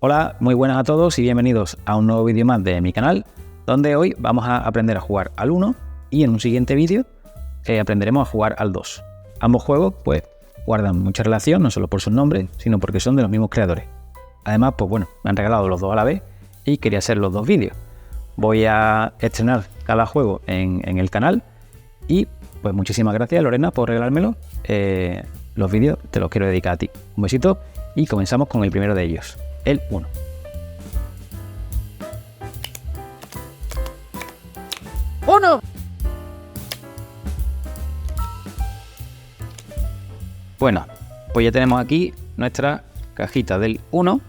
Hola, muy buenas a todos y bienvenidos a un nuevo vídeo más de mi canal, donde hoy vamos a aprender a jugar al 1 y en un siguiente vídeo aprenderemos a jugar al 2. Ambos juegos pues guardan mucha relación, no solo por sus nombres, sino porque son de los mismos creadores. Además, pues bueno, me han regalado los dos a la vez y quería hacer los dos vídeos. Voy a estrenar cada juego en el canal y pues muchísimas gracias, Lorena, por regalármelo. Los vídeos te los quiero dedicar a ti. Un besito y comenzamos con el primero de ellos, el 1. ¡Uno! Bueno, pues ya tenemos aquí nuestra cajita del 1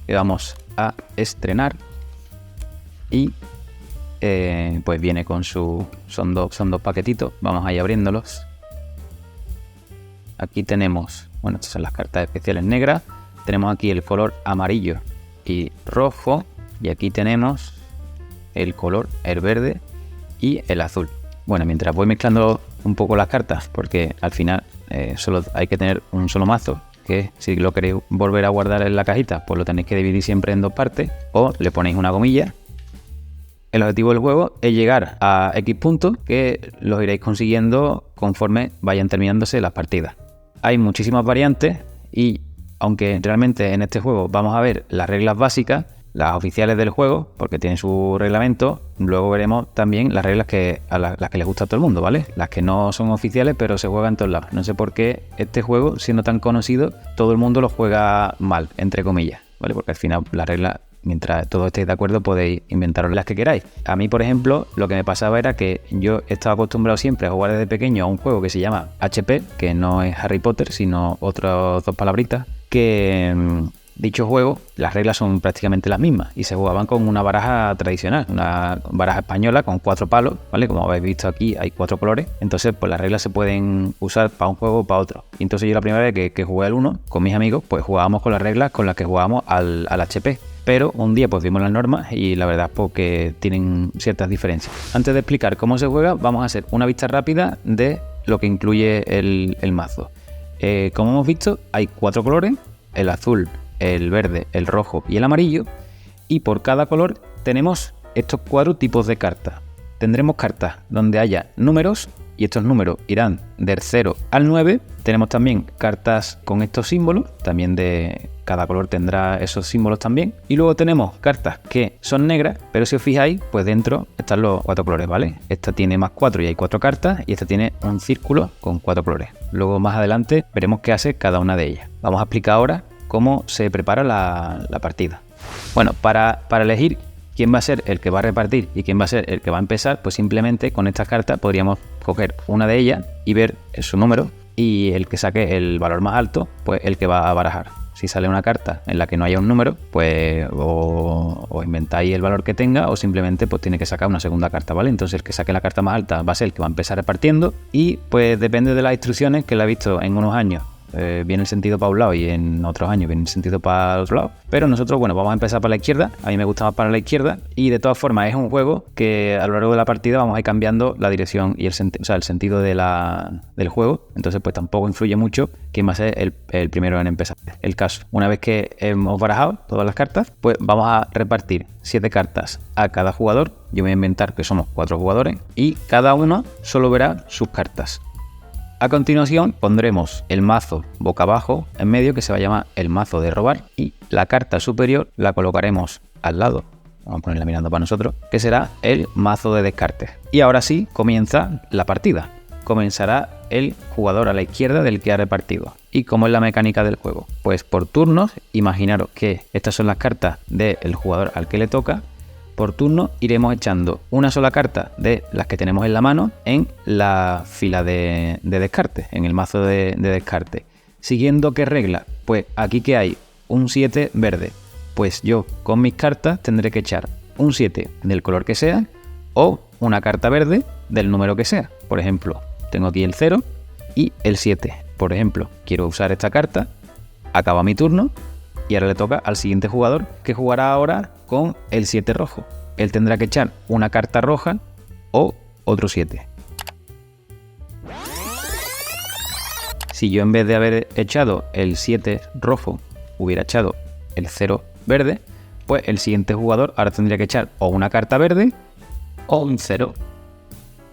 que vamos a estrenar y pues viene con su... son dos paquetitos, vamos a ir abriéndolos. Aquí tenemos, bueno, estas son las cartas especiales negras. Tenemos aquí el color amarillo y rojo. Y aquí tenemos el color, el verde y el azul. Bueno, mientras voy mezclando un poco las cartas, porque al final solo hay que tener un solo mazo, que si lo queréis volver a guardar en la cajita, pues lo tenéis que dividir siempre en dos partes, o le ponéis una gomilla. El objetivo del juego es llegar a X puntos, que los iréis consiguiendo conforme vayan terminándose las partidas. Hay muchísimas variantes y aunque realmente en este juego vamos a ver las reglas básicas, las oficiales del juego, porque tienen su reglamento, luego veremos también las reglas las que les gusta a todo el mundo, ¿vale? Las que no son oficiales, pero se juegan en todos lados. No sé por qué este juego, siendo tan conocido, todo el mundo lo juega mal, entre comillas, ¿vale? Porque al final las reglas, mientras todos estéis de acuerdo, podéis inventaros las que queráis. A mí, por ejemplo, lo que me pasaba era que yo estaba acostumbrado siempre a jugar desde pequeño a un juego que se llama HP, que no es Harry Potter, sino otras dos palabritas, que... dicho juego, las reglas son prácticamente las mismas y se jugaban con una baraja tradicional, una baraja española con 4 palos, ¿vale? Como habéis visto aquí hay 4 colores, entonces pues las reglas se pueden usar para un juego o para otro. Y entonces yo la primera vez que jugué al 1 con mis amigos, pues jugábamos con las reglas con las que jugábamos al HP. Pero un día pues vimos las normas y la verdad es que tienen ciertas diferencias. Antes de explicar cómo se juega, vamos a hacer una vista rápida de lo que incluye el mazo. Como hemos visto, hay 4 colores, el azul, el verde, el rojo y el amarillo, y por cada color tenemos estos 4 tipos de cartas. Tendremos cartas donde haya números y estos números irán del 0 al 9. Tenemos también cartas con estos símbolos, también de cada color tendrá esos símbolos también. Y luego tenemos cartas que son negras, pero si os fijáis, pues dentro están los 4 colores, ¿vale? Esta tiene más 4 y hay 4 cartas, y esta tiene un círculo con 4 colores. Luego más adelante veremos qué hace cada una de ellas. Vamos a explicar ahora cómo se prepara la partida. Bueno, para elegir quién va a ser el que va a repartir y quién va a ser el que va a empezar, pues simplemente con estas cartas podríamos coger una de ellas y ver su número, y el que saque el valor más alto, pues el que va a barajar. Si sale una carta en la que no haya un número, pues o inventáis el valor que tenga, o simplemente pues tiene que sacar una segunda carta, ¿vale? Entonces el que saque la carta más alta va a ser el que va a empezar repartiendo, y pues depende de las instrucciones, que la he visto en unos años viene el sentido para un lado y en otros años viene el sentido para el otro lado. Pero nosotros, bueno, vamos a empezar para la izquierda. A mí me gusta más para la izquierda, y de todas formas es un juego que a lo largo de la partida vamos a ir cambiando la dirección y el sentido del juego. Entonces pues tampoco influye mucho quién va a ser el primero en empezar. El caso, una vez que hemos barajado todas las cartas, pues vamos a repartir 7 cartas a cada jugador. Yo voy a inventar que somos 4 jugadores y cada uno solo verá sus cartas. A continuación pondremos el mazo boca abajo en medio, que se va a llamar el mazo de robar, y la carta superior la colocaremos al lado, vamos a ponerla mirando para nosotros, que será el mazo de descarte. Y ahora sí comienza la partida. Comenzará el jugador a la izquierda del que ha repartido. ¿Y cómo es la mecánica del juego? Pues por turnos. Imaginaros que estas son las cartas del jugador al que le toca. Por turno iremos echando una sola carta de las que tenemos en la mano en la fila de descarte, en el mazo de descarte. ¿Siguiendo qué regla? Pues aquí que hay un 7 verde, pues yo con mis cartas tendré que echar un 7 del color que sea, o una carta verde del número que sea. Por ejemplo, tengo aquí el 0 y el 7. Por ejemplo, quiero usar esta carta, acaba mi turno y ahora le toca al siguiente jugador, que jugará ahora con el 7 rojo. Él tendrá que echar una carta roja o otro 7. Si yo en vez de haber echado el 7 rojo hubiera echado el 0 verde, pues el siguiente jugador ahora tendría que echar o una carta verde o un 0.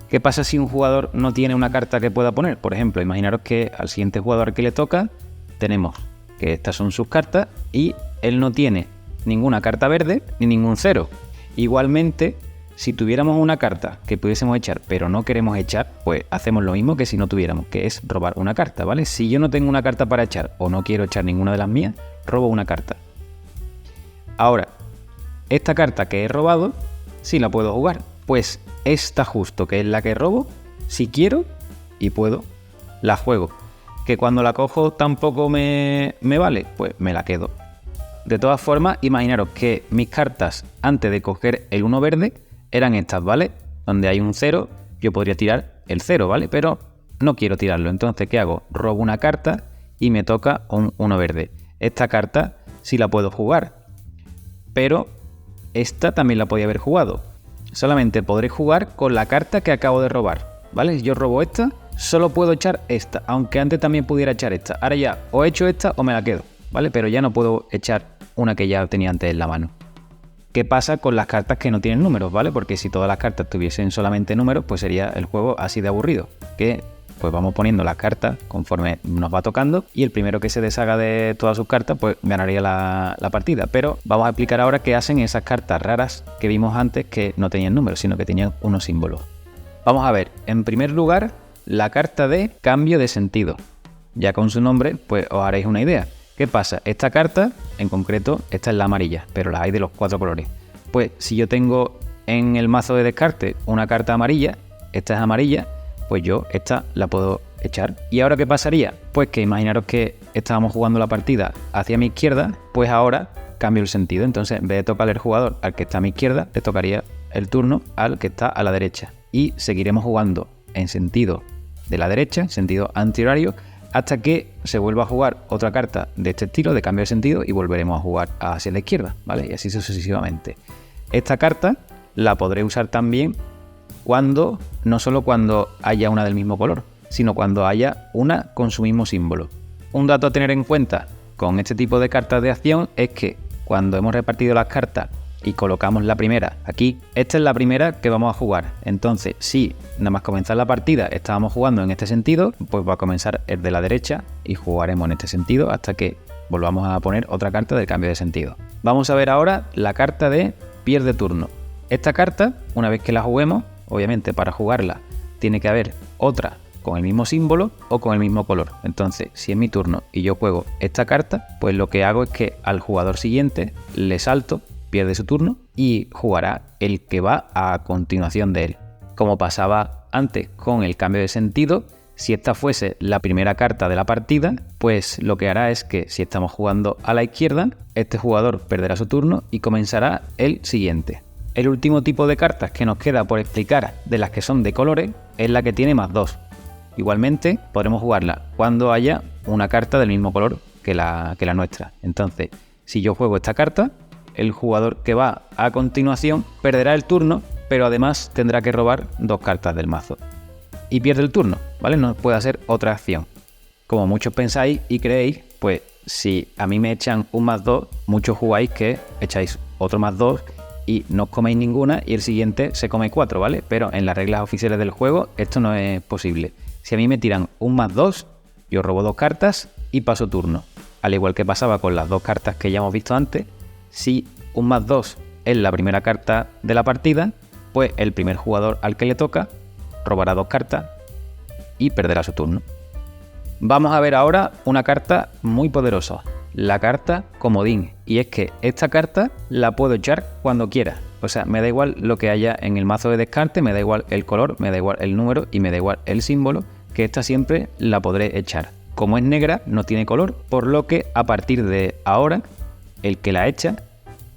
¿Qué pasa si un jugador no tiene una carta que pueda poner? Por ejemplo, imaginaros que al siguiente jugador que le toca tenemos que estas son sus cartas y él no tiene ninguna carta verde ni ningún 0. Igualmente, si tuviéramos una carta que pudiésemos echar pero no queremos echar, pues hacemos lo mismo que si no tuviéramos, que es robar una carta, ¿vale? Si yo no tengo una carta para echar o no quiero echar ninguna de las mías, robo una carta. Ahora, esta carta que he robado, sí la puedo jugar. Pues esta justo, que es la que robo, si quiero y puedo, la juego. Que cuando la cojo tampoco me vale, pues me la quedo. De todas formas, imaginaros que mis cartas antes de coger el 1 verde eran estas, ¿vale? Donde hay un 0, yo podría tirar el 0, ¿vale? Pero no quiero tirarlo. Entonces, ¿qué hago? Robo una carta y me toca un 1 verde. Esta carta sí la puedo jugar, pero esta también la podía haber jugado. Solamente podré jugar con la carta que acabo de robar, ¿vale? Si yo robo esta, solo puedo echar esta, aunque antes también pudiera echar esta. Ahora ya o echo esta o me la quedo, ¿vale? Pero ya no puedo echar una que ya tenía antes en la mano. ¿Qué pasa con las cartas que no tienen números, ¿vale? Porque si todas las cartas tuviesen solamente números, pues sería el juego así de aburrido. Que pues vamos poniendo las cartas conforme nos va tocando y el primero que se deshaga de todas sus cartas, pues ganaría la partida. Pero vamos a explicar ahora qué hacen esas cartas raras que vimos antes que no tenían números, sino que tenían unos símbolos. Vamos a ver, en primer lugar, la carta de cambio de sentido. Ya con su nombre, pues os haréis una idea. ¿Qué pasa? Esta carta, en concreto, esta es la amarilla, pero la hay de los 4 colores. Pues si yo tengo en el mazo de descarte una carta amarilla, esta es amarilla, pues yo esta la puedo echar. ¿Y ahora qué pasaría? Pues que imaginaros que estábamos jugando la partida hacia mi izquierda, pues ahora cambio el sentido. Entonces, en vez de tocarle el jugador al que está a mi izquierda, le tocaría el turno al que está a la derecha. Y seguiremos jugando en sentido de la derecha, sentido antihorario, hasta que se vuelva a jugar otra carta de este estilo, de cambio de sentido, y volveremos a jugar hacia la izquierda, ¿vale? Y así sucesivamente. Esta carta la podré usar también no solo cuando haya una del mismo color, sino cuando haya una con su mismo símbolo. Un dato a tener en cuenta con este tipo de cartas de acción es que cuando hemos repartido las cartas y colocamos la primera aquí, esta es la primera que vamos a jugar. Entonces, si nada más comenzar la partida estábamos jugando en este sentido, pues va a comenzar el de la derecha y jugaremos en este sentido hasta que volvamos a poner otra carta del cambio de sentido. Vamos a ver ahora la carta de pierde turno. Esta carta, una vez que la juguemos, obviamente para jugarla tiene que haber otra con el mismo símbolo o con el mismo color. Entonces, si es mi turno y yo juego esta carta, pues lo que hago es que al jugador siguiente le salto, pierde su turno y jugará el que va a continuación de él. Como pasaba antes con el cambio de sentido, si esta fuese la primera carta de la partida, pues lo que hará es que si estamos jugando a la izquierda, este jugador perderá su turno y comenzará el siguiente. El último tipo de cartas que nos queda por explicar de las que son de colores es la que tiene +2. Igualmente podremos jugarla cuando haya una carta del mismo color que la nuestra. Entonces, si yo juego esta carta, el jugador que va a continuación perderá el turno, pero además tendrá que robar 2 cartas del mazo. Y pierde el turno, ¿vale? No puede hacer otra acción. Como muchos pensáis y creéis, pues si a mí me echan un +2, muchos jugáis que echáis otro +2 y no os coméis ninguna y el siguiente se come 4, ¿vale? Pero en las reglas oficiales del juego esto no es posible. Si a mí me tiran un +2, yo robo 2 cartas y paso turno. Al igual que pasaba con las 2 cartas que ya hemos visto antes, si un +2 es la primera carta de la partida, pues el primer jugador al que le toca robará 2 cartas y perderá su turno. Vamos a ver ahora una carta muy poderosa, la carta comodín. Y es que esta carta la puedo echar cuando quiera. O sea, me da igual lo que haya en el mazo de descarte, me da igual el color, me da igual el número y me da igual el símbolo, que esta siempre la podré echar. Como es negra, no tiene color, por lo que a partir de ahora, el que la echa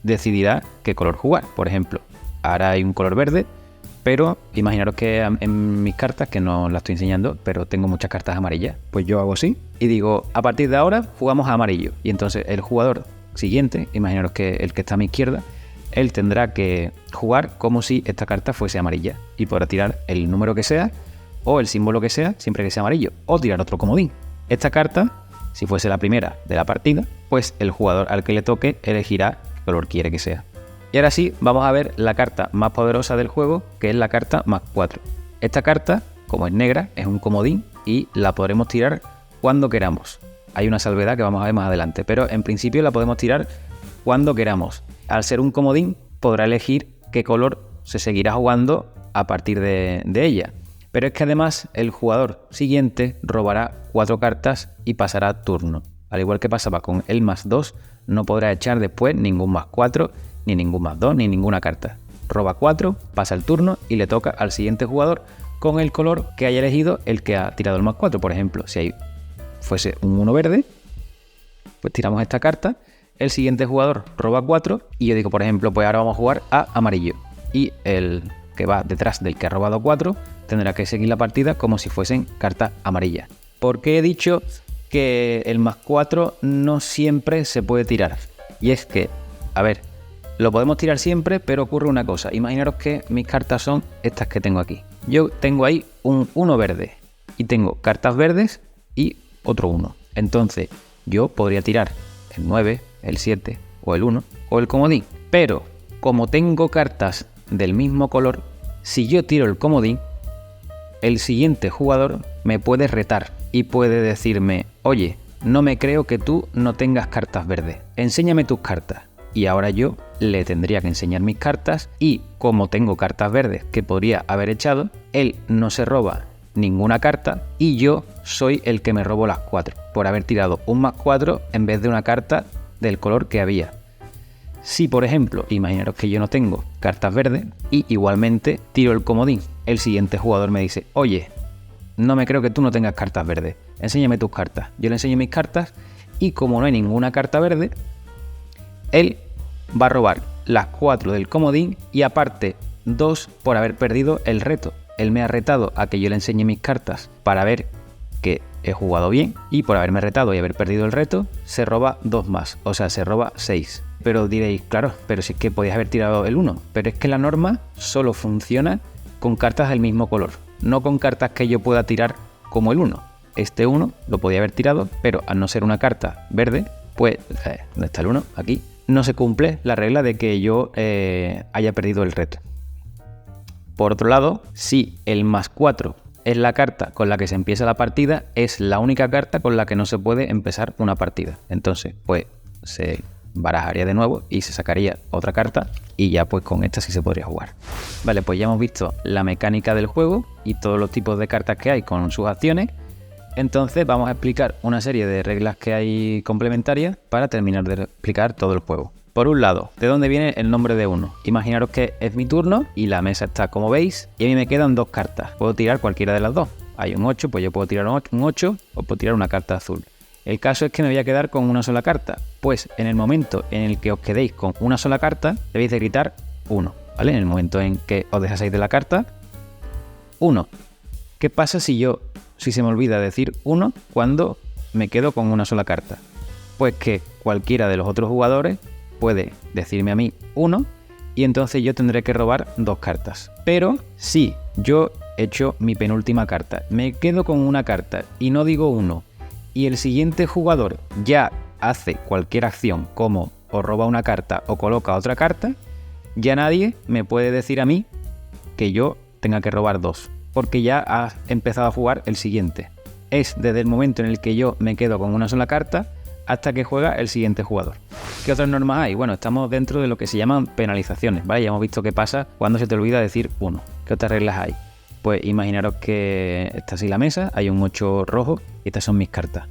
decidirá qué color jugar. Por ejemplo, ahora hay un color verde, pero imaginaros que en mis cartas, que no las estoy enseñando, pero tengo muchas cartas amarillas, pues yo hago así y digo, a partir de ahora jugamos a amarillo. Y entonces el jugador siguiente, imaginaros que el que está a mi izquierda, él tendrá que jugar como si esta carta fuese amarilla y podrá tirar el número que sea o el símbolo que sea, siempre que sea amarillo, o tirar otro comodín. Esta carta, si fuese la primera de la partida, pues el jugador al que le toque elegirá qué color quiere que sea. Y ahora sí, vamos a ver la carta más poderosa del juego, que es la carta +4. Esta carta, como es negra, es un comodín y la podremos tirar cuando queramos. Hay una salvedad que vamos a ver más adelante, pero en principio la podemos tirar cuando queramos. Al ser un comodín, podrá elegir qué color se seguirá jugando a partir de ella. Pero es que además el jugador siguiente robará 4 cartas y pasará turno. Al igual que pasaba con el +2, no podrá echar después ningún +4, ni ningún +2, ni ninguna carta. Roba 4, pasa el turno y le toca al siguiente jugador con el color que haya elegido el que ha tirado el +4. Por ejemplo, si fuese un 1 verde, pues tiramos esta carta, el siguiente jugador roba 4 y yo digo, por ejemplo, pues ahora vamos a jugar a amarillo. Y el que va detrás del que ha robado 4 tendrá que seguir la partida como si fuesen cartas amarillas. ¿Por qué he dicho que el +4 no siempre se puede tirar? Y es que, a ver, lo podemos tirar siempre, pero ocurre una cosa. Imaginaros que mis cartas son estas que tengo aquí. Yo tengo ahí un 1 verde y tengo cartas verdes y otro 1. Entonces, yo podría tirar el 9, el 7 o el 1 o el comodín. Pero, como tengo cartas del mismo color, si yo tiro el comodín, el siguiente jugador me puede retar y puede decirme, oye, no me creo que tú no tengas cartas verdes, enséñame tus cartas. Y ahora yo le tendría que enseñar mis cartas y como tengo cartas verdes que podría haber echado, él no se roba ninguna carta y yo soy el que me robo las 4 por haber tirado un +4 en vez de una carta del color que había. Si, por ejemplo, imaginaros que yo no tengo cartas verdes y igualmente tiro el comodín, el siguiente jugador me dice, oye, no me creo que tú no tengas cartas verdes, enséñame tus cartas. Yo le enseño mis cartas y como no hay ninguna carta verde, él va a robar las 4 del comodín y aparte 2 por haber perdido el reto. Él me ha retado a que yo le enseñe mis cartas para ver que he jugado bien y por haberme retado y haber perdido el reto, se roba 2 más, o sea, se roba 6. Pero diréis, claro, pero si es que podías haber tirado el 1. Pero es que la norma solo funciona con cartas del mismo color, no con cartas que yo pueda tirar como el 1. Este 1 lo podía haber tirado, pero al no ser una carta verde, pues, ¿dónde está el 1? Aquí. No se cumple la regla de que yo haya perdido el reto. Por otro lado, si el +4 es la carta con la que se empieza la partida, es la única carta con la que no se puede empezar una partida. Entonces, pues se barajaría de nuevo y se sacaría otra carta y ya pues con esta sí se podría jugar. Vale, pues ya hemos visto la mecánica del juego y todos los tipos de cartas que hay con sus acciones. Entonces vamos a explicar una serie de reglas que hay complementarias para terminar de explicar todo el juego. Por un lado, ¿de dónde viene el nombre de 1? Imaginaros que es mi turno y la mesa está como veis y a mí me quedan 2 cartas. Puedo tirar cualquiera de las dos. Hay un 8, pues yo puedo tirar un 8 o puedo tirar una carta azul. El caso es que me voy a quedar con una sola carta. Pues en el momento en el que os quedéis con una sola carta, debéis de gritar 1, ¿vale? En el momento en que os deshagáis de la carta, 1. ¿Qué pasa si se me olvida decir 1 cuando me quedo con una sola carta? Pues que cualquiera de los otros jugadores puede decirme a mí 1 y entonces yo tendré que robar 2 cartas. Pero si yo echo mi penúltima carta, me quedo con una carta y no digo 1 y el siguiente jugador ya hace cualquier acción como o roba una carta o coloca otra carta, ya nadie me puede decir a mí que yo tenga que robar 2, porque ya ha empezado a jugar el siguiente. Es desde el momento en el que yo me quedo con una sola carta hasta que juega el siguiente jugador. ¿Qué otras normas hay? Bueno, estamos dentro de lo que se llaman penalizaciones, ¿vale? Ya hemos visto qué pasa cuando se te olvida decir 1. ¿Qué otras reglas hay? Pues imaginaros que está así la mesa, hay un 8 rojo y estas son mis cartas.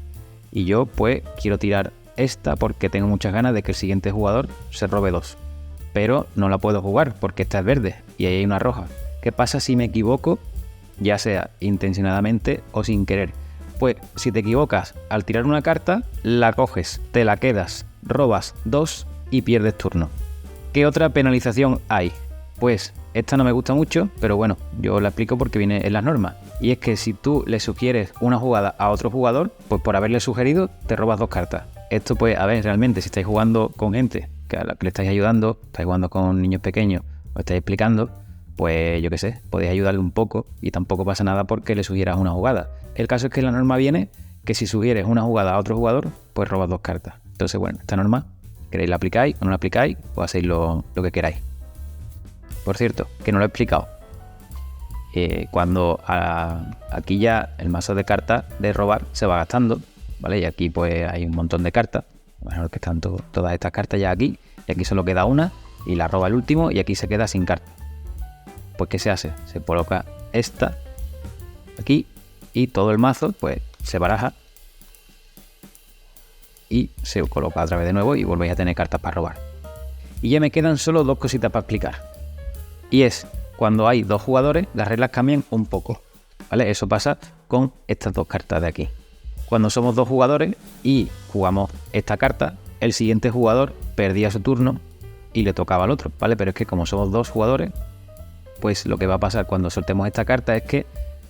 Y yo pues quiero tirar esta porque tengo muchas ganas de que el siguiente jugador se robe 2. Pero no la puedo jugar porque esta es verde y ahí hay una roja. ¿Qué pasa si me equivoco, ya sea intencionadamente o sin querer? Pues si te equivocas al tirar una carta, la coges, te la quedas, robas 2 y pierdes turno. ¿Qué otra penalización hay? Pues esta no me gusta mucho, pero bueno, yo la explico porque viene en las normas. Y es que si tú le sugieres una jugada a otro jugador, pues por haberle sugerido te robas 2 cartas. Esto pues, a ver, realmente si estáis jugando con gente que a la que le estáis ayudando, estáis jugando con niños pequeños, os estáis explicando, pues yo qué sé, podéis ayudarle un poco y tampoco pasa nada porque le sugieras una jugada. El caso es que la norma viene que si sugieres una jugada a otro jugador, pues robas 2 cartas. Entonces, bueno, esta norma, queréis la aplicáis o no la aplicáis, o hacéis lo que queráis. Por cierto, que no lo he explicado. Cuando aquí ya el mazo de cartas de robar se va gastando, ¿vale? Y aquí pues hay un montón de cartas. Bueno, que están todas estas cartas ya aquí. Y aquí solo queda una y la roba el último y aquí se queda sin carta. Pues ¿qué se hace? Se coloca esta aquí y todo el mazo pues se baraja y se coloca otra vez de nuevo y volvéis a tener cartas para robar. Y ya me quedan solo dos cositas para explicar. Y es, cuando hay dos jugadores, las reglas cambian un poco, ¿vale? Eso pasa con estas dos cartas de aquí. Cuando somos dos jugadores y jugamos esta carta, el siguiente jugador perdía su turno y le tocaba al otro, ¿vale? Pero es que como somos dos jugadores, pues lo que va a pasar cuando soltemos esta carta es que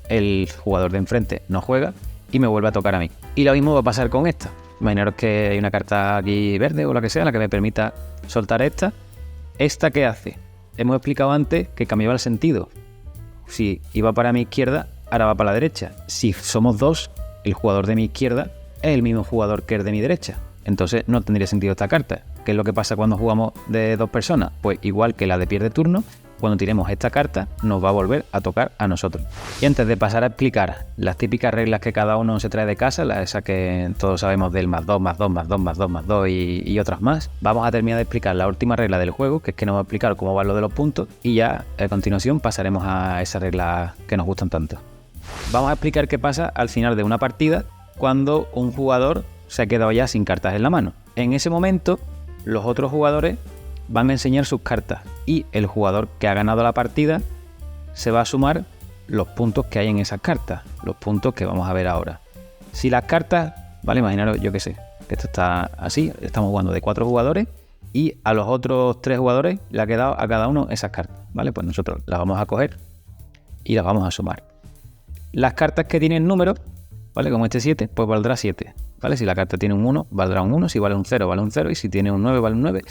el jugador de enfrente no juega y me vuelve a tocar a mí. Y lo mismo va a pasar con esta. Imaginaros que hay una carta aquí verde o la que sea, la que me permita soltar esta. ¿Esta qué hace? Hemos explicado antes que cambiaba el sentido. Si iba para mi izquierda, ahora va para la derecha. Si somos dos, el jugador de mi izquierda es el mismo jugador que el de mi derecha. Entonces no tendría sentido esta carta. ¿Qué es lo que pasa cuando jugamos de dos personas? Pues igual que la de pierde turno, cuando tiremos esta carta nos va a volver a tocar a nosotros. Y antes de pasar a explicar las típicas reglas que cada uno se trae de casa, esas que todos sabemos del más 2, más 2, más 2, más 2, más 2 y otras más, vamos a terminar de explicar la última regla del juego, que es que nos va a explicar cómo va lo de los puntos, y ya a continuación pasaremos a esas reglas que nos gustan tanto. Vamos a explicar qué pasa al final de una partida cuando un jugador se ha quedado ya sin cartas en la mano. En ese momento, los otros jugadores van a enseñar sus cartas y el jugador que ha ganado la partida se va a sumar los puntos que hay en esas cartas, los puntos que vamos a ver ahora. Si las cartas, vale, imaginaros, yo qué sé, que esto está así, estamos jugando de 4 jugadores y a los otros 3 jugadores le ha quedado a cada uno esas cartas, ¿vale? Pues nosotros las vamos a coger y las vamos a sumar. Las cartas que tienen números, ¿vale? Como este 7, pues valdrá 7, ¿vale? Si la carta tiene un 1, valdrá un 1, si vale un 0, vale un 0 y si tiene un 9, vale un 9.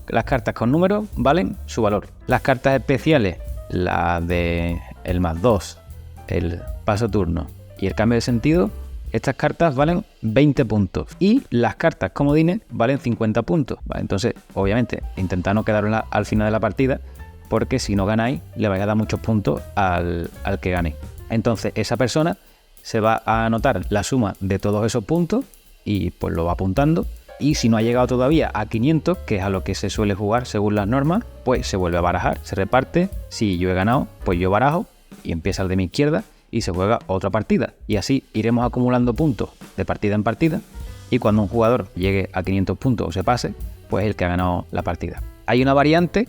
Las cartas con números valen su valor. Las cartas especiales, la de el más 2, el paso turno y el cambio de sentido, estas cartas valen 20 puntos. Y las cartas comodines valen 50 puntos, ¿vale? Entonces, obviamente, intentad no quedarla al final de la partida, porque si no ganáis, le vais a dar muchos puntos al que gane. Entonces, esa persona se va a anotar la suma de todos esos puntos y pues lo va apuntando. Y si no ha llegado todavía a 500, que es a lo que se suele jugar según las normas, pues se vuelve a barajar, se reparte. Si yo he ganado, pues yo barajo y empieza el de mi izquierda y se juega otra partida. Y así iremos acumulando puntos de partida en partida. Y cuando un jugador llegue a 500 puntos o se pase, pues es el que ha ganado la partida. Hay una variante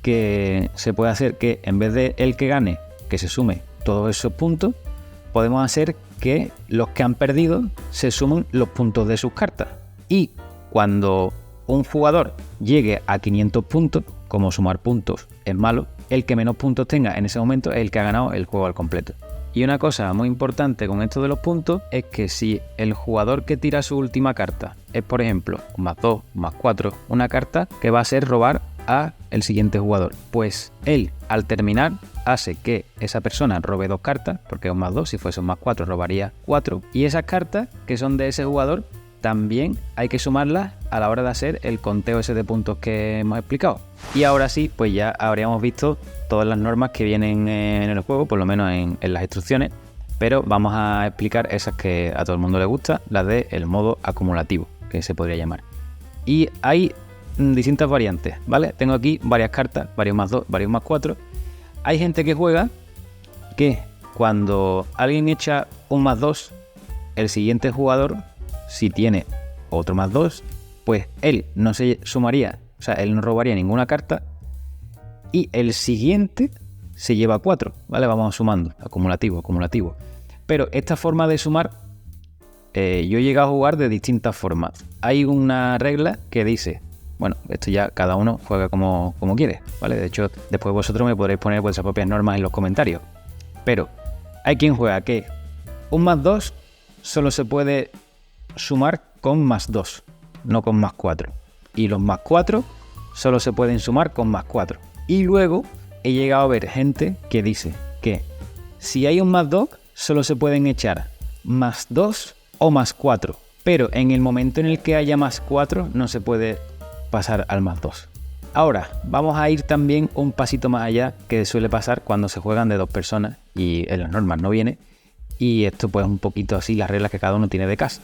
que se puede hacer que en vez de el que gane, que se sume todos esos puntos, podemos hacer que los que han perdido se sumen los puntos de sus cartas. Y cuando un jugador llegue a 500 puntos, como sumar puntos es malo, el que menos puntos tenga en ese momento es el que ha ganado el juego al completo. Y una cosa muy importante con esto de los puntos es que si el jugador que tira su última carta es, por ejemplo, un más 2, un más 4, una carta que va a ser robar a el siguiente jugador, pues él al terminar hace que esa persona robe 2 cartas, porque es un más 2, si fuese un más 4 robaría 4, y esas cartas que son de ese jugador también hay que sumarlas a la hora de hacer el conteo ese de puntos que hemos explicado. Y ahora sí, pues ya habríamos visto todas las normas que vienen en el juego, por lo menos en las instrucciones, pero vamos a explicar esas que a todo el mundo le gusta, las del modo acumulativo, que se podría llamar. Y hay distintas variantes, ¿vale? Tengo aquí varias cartas, varios más 2, varios más 4. Hay gente que juega que cuando alguien echa un más 2, el siguiente jugador, si tiene otro más 2, pues él no se sumaría, o sea, él no robaría ninguna carta y el siguiente se lleva 4, ¿vale? Vamos sumando, acumulativo. Pero esta forma de sumar, yo he llegado a jugar de distintas formas. Hay una regla que dice, bueno, esto ya cada uno juega como quiere, ¿vale? De hecho, después vosotros me podréis poner vuestras propias normas en los comentarios. Pero hay quien juega que un más 2 solo se puede sumar con más 2, no con más 4. Y los más 4 solo se pueden sumar con más 4. Y luego he llegado a ver gente que dice que si hay un más 2, solo se pueden echar más 2 o más 4, pero en el momento en el que haya +4 no se puede pasar al +2. Ahora, vamos a ir también un pasito más allá, que suele pasar cuando se juegan de 2 personas y en las normas no viene. Y esto pues un poquito así las reglas que cada uno tiene de casa.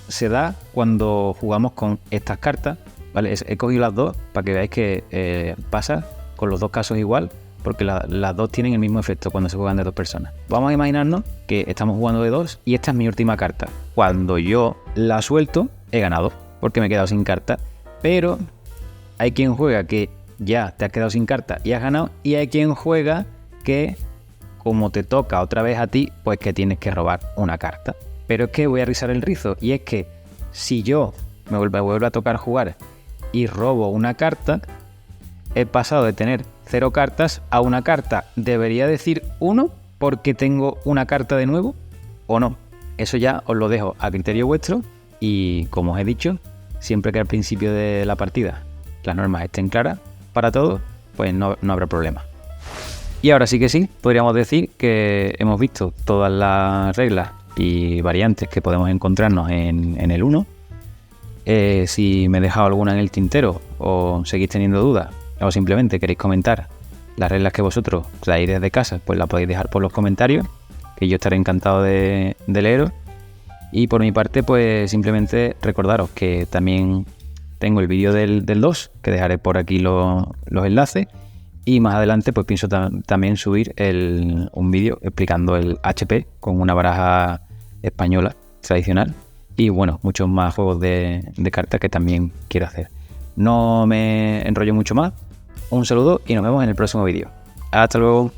Se da cuando jugamos con estas cartas, ¿vale? He cogido las dos para que veáis que pasa con los dos casos igual, porque las dos tienen el mismo efecto cuando se juegan de 2 personas. Vamos a imaginarnos que estamos jugando de 2 y esta es mi última carta. Cuando yo la suelto, he ganado, porque me he quedado sin carta, pero hay quien juega que ya te has quedado sin carta y has ganado, y hay quien juega que, como te toca otra vez a ti, pues que tienes que robar una carta. Pero es que voy a rizar el rizo, y es que si yo me vuelvo a tocar jugar y robo una carta, he pasado de tener 0 cartas a una carta. ¿Debería decir 1 porque tengo una carta de nuevo o no? Eso ya os lo dejo a criterio vuestro, y como os he dicho, siempre que al principio de la partida las normas estén claras para todos, pues no habrá problema. Y ahora sí que sí, podríamos decir que hemos visto todas las reglas y variantes que podemos encontrarnos en el 1. Si me he dejado alguna en el tintero o seguís teniendo dudas, o simplemente queréis comentar las reglas que vosotros traéis desde casa, pues la podéis dejar por los comentarios, que yo estaré encantado de leeros. Y por mi parte, pues simplemente recordaros que también tengo el vídeo del 2, que dejaré por aquí los enlaces. Y más adelante pues pienso también subir un vídeo explicando el HP con una baraja española tradicional. Y bueno, muchos más juegos de cartas que también quiero hacer. No me enrollo mucho más. Un saludo y nos vemos en el próximo vídeo. Hasta luego.